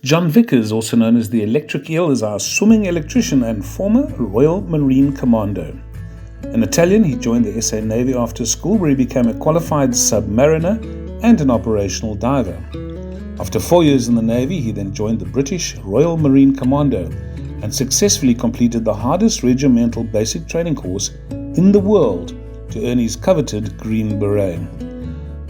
Jon Vickers, also known as the Electric Eel, is our swimming electrician and former Royal Marine Commando. An Italian, he joined the SA Navy after school, where he became a qualified submariner and an operational diver. After 4 years in the Navy, he then joined the British Royal Marine Commando and successfully completed the hardest regimental basic training course in the world to earn his coveted Green Beret.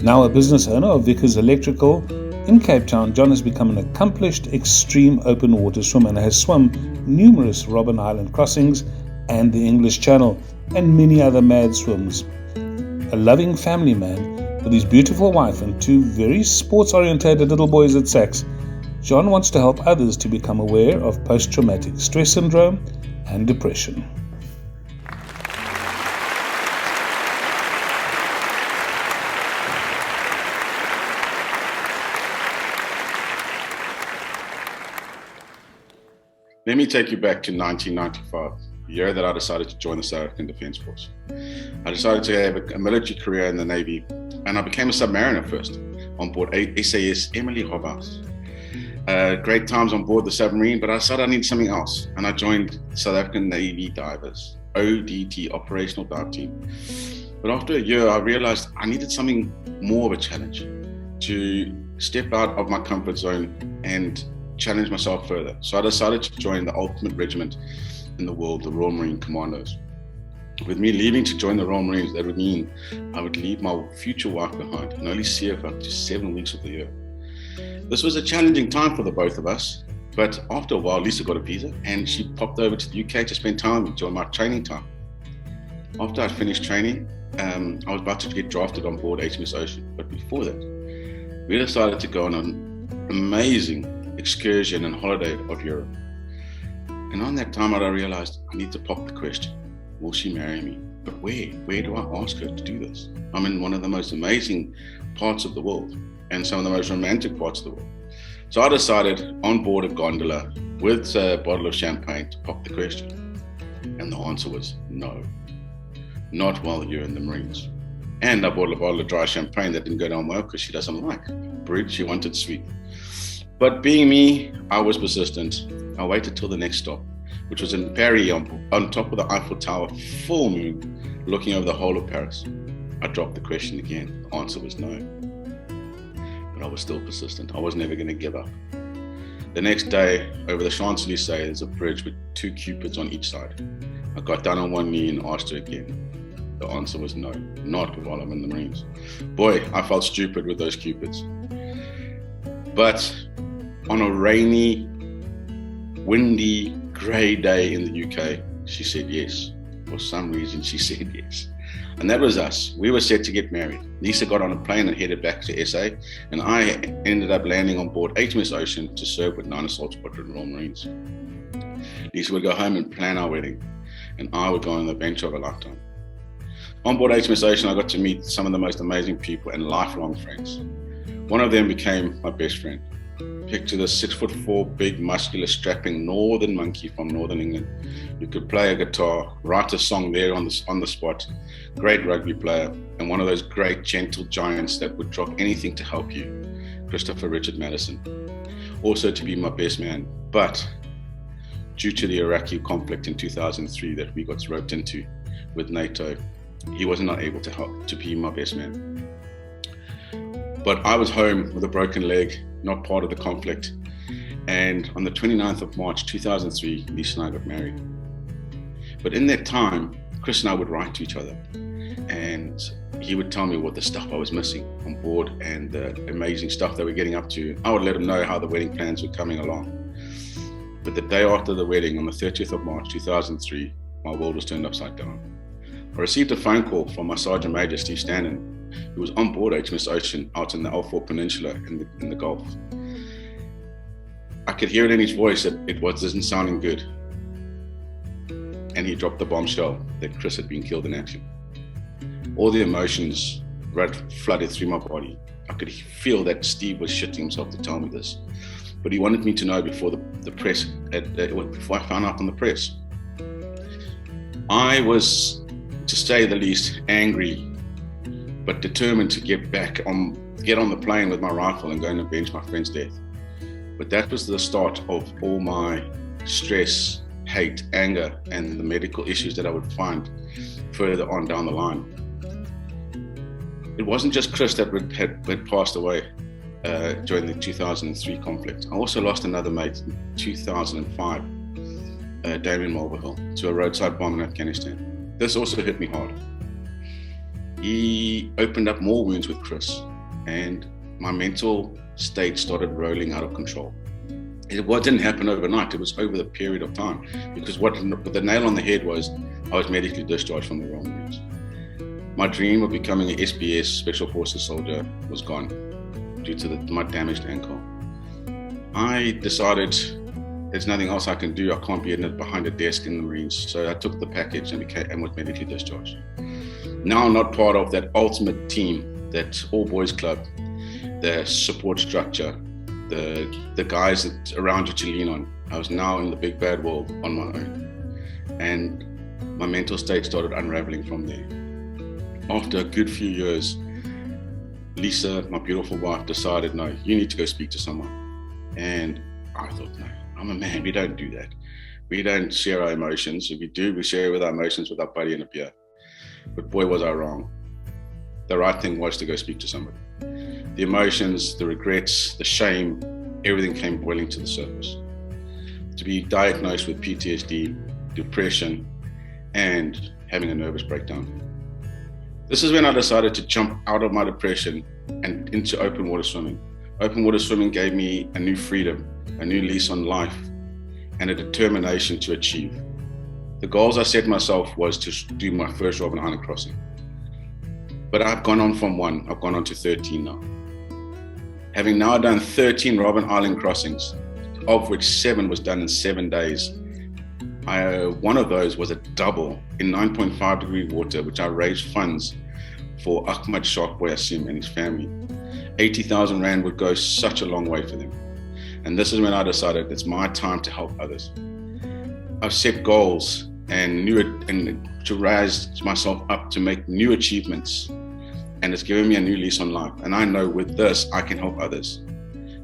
Now a business owner of Vickers Electrical in Cape Town, Jon has become an accomplished extreme open water swimmer and has swum numerous Robben Island crossings and the English Channel and many other mad swims. A loving family man with his beautiful wife and two very sports-orientated little boys at Sax, Jon wants to help others to become aware of post-traumatic stress syndrome and depression. Let me take you back to 1995, the year that I decided to join the South African Defence Force. I decided to have a military career in the Navy, and I became a submariner first on board SAS Emily Hobhouse. Great times on board the submarine, but I decided I needed something else, and I joined South African Navy Divers, ODT, Operational Dive Team. But after a year, I realized I needed something more of a challenge, to step out of my comfort zone and challenge myself further. So I decided to join the ultimate regiment in the world, the Royal Marine Commandos. With me leaving to join the Royal Marines, that would mean I would leave my future wife behind and only see her for up to 7 weeks of the year. This was a challenging time for the both of us, but after a while, Lisa got a visa and she popped over to the UK to spend time with me during my training time. After I'd finished training, I was about to get drafted on board HMS Ocean, but before that, we decided to go on an amazing excursion and holiday of Europe. And on that time, I realized I need to pop the question, will she marry me? But where do I ask her to do this? I'm in one of the most amazing parts of the world and some of the most romantic parts of the world. So I decided on board a gondola with a bottle of champagne to pop the question. And the answer was no, not while you're in the Marines. And I bought a bottle of dry champagne that didn't go down well because she doesn't like brut, she wanted sweet. But being me, I was persistent. I waited till the next stop, which was in Paris on top of the Eiffel Tower, full moon, looking over the whole of Paris. I dropped the question again. The answer was no. But I was still persistent. I was never going to give up. The next day, over the Champs-Élysées, there's a bridge with two cupids on each side. I got down on one knee and asked her again. The answer was no, not while I'm in the Marines. Boy, I felt stupid with those cupids. But on a rainy, windy, grey day in the UK, she said yes. For some reason, she said yes. And that was us. We were set to get married. Lisa got on a plane and headed back to SA, and I ended up landing on board HMS Ocean to serve with 9 Assault Squadron Royal Marines. Lisa would go home and plan our wedding, and I would go on the adventure of a lifetime. On board HMS Ocean, I got to meet some of the most amazing people and lifelong friends. One of them became my best friend. Picture this 6'4", big, muscular, strapping northern monkey from Northern England who could play a guitar, write a song there on the spot, great rugby player, and one of those great gentle giants that would drop anything to help you, Christopher Richard Madison. Also to be my best man, but due to the Iraqi conflict in 2003 that we got roped into with NATO, he was not able to help to be my best man. But I was home with a broken leg, not part of the conflict. And on the 29th of March 2003, Lisa and I got married. But in that time, Chris and I would write to each other. And he would tell me what the stuff I was missing on board and the amazing stuff that we're getting up to. I would let him know how the wedding plans were coming along. But the day after the wedding, on the 30th of March 2003, my world was turned upside down. I received a phone call from my Sergeant Major, Steve Stanton, who was on board HMS Ocean out in the L4 Peninsula in the Gulf. I could hear it in his voice that it wasn't sounding good. And he dropped the bombshell that Chris had been killed in action. All the emotions flooded through my body. I could feel that Steve was shitting himself to tell me this. But he wanted me to know before the press, before I found out on the press. I was, to say the least, angry, but determined to get on the plane with my rifle and go and avenge my friend's death. But that was the start of all my stress, hate, anger, and the medical issues that I would find further on down the line. It wasn't just Chris that had passed away during the 2003 conflict. I also lost another mate in 2005, Damien Mulvihill, to a roadside bomb in Afghanistan. This also hit me hard. He opened up more wounds with Chris, and my mental state started rolling out of control. It didn't happen overnight. It was over the period of time, because what the nail on the head was, I was medically discharged from the Royal Marines. My dream of becoming an SBS Special Forces soldier was gone due to my damaged ankle. I decided there's nothing else I can do. I can't be behind a desk in the Marines. So I took the package and was medically discharged. Now I'm not part of that ultimate team, that all boys club, the support structure, the guys that around you to lean on. I was now in the big bad world on my own. And my mental state started unraveling from there. After a good few years, Lisa, my beautiful wife, decided, no, you need to go speak to someone. And I thought, no, I'm a man, we don't do that. We don't share our emotions. If we do, we share with our emotions with our buddy and a beer. But boy, was I wrong. The right thing was to go speak to somebody. The emotions, the regrets, the shame, everything came boiling to the surface. To be diagnosed with PTSD, depression, and having a nervous breakdown. This is when I decided to jump out of my depression and into open water swimming. Open water swimming gave me a new freedom, a new lease on life, and a determination to achieve. The goals I set myself was to do my first Robben Island crossing. But I've gone on from one, I've gone on to 13 now. Having now done 13 Robben Island crossings, of which 7 was done in 7 days. One of those was a double in 9.5 degree water, which I raised funds for Ahmad Shark Boy Asim and his family. 80,000 Rand would go such a long way for them. And this is when I decided it's my time to help others. I've set goals and to rise myself up to make new achievements. And it's given me a new lease on life. And I know with this, I can help others.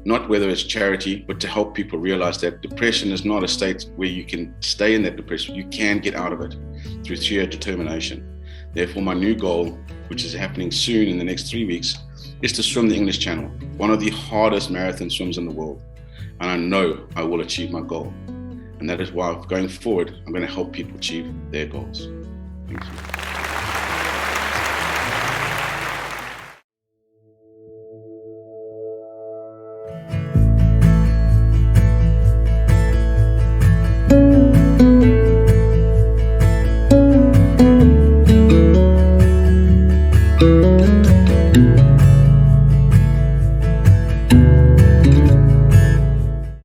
Not whether it's charity, but to help people realize that depression is not a state where you can stay in that depression. You can get out of it through sheer determination. Therefore, my new goal, which is happening soon in the next 3 weeks, is to swim the English Channel, one of the hardest marathon swims in the world. And I know I will achieve my goal. And that is why going forward, I'm going to help people achieve their goals. Thank you.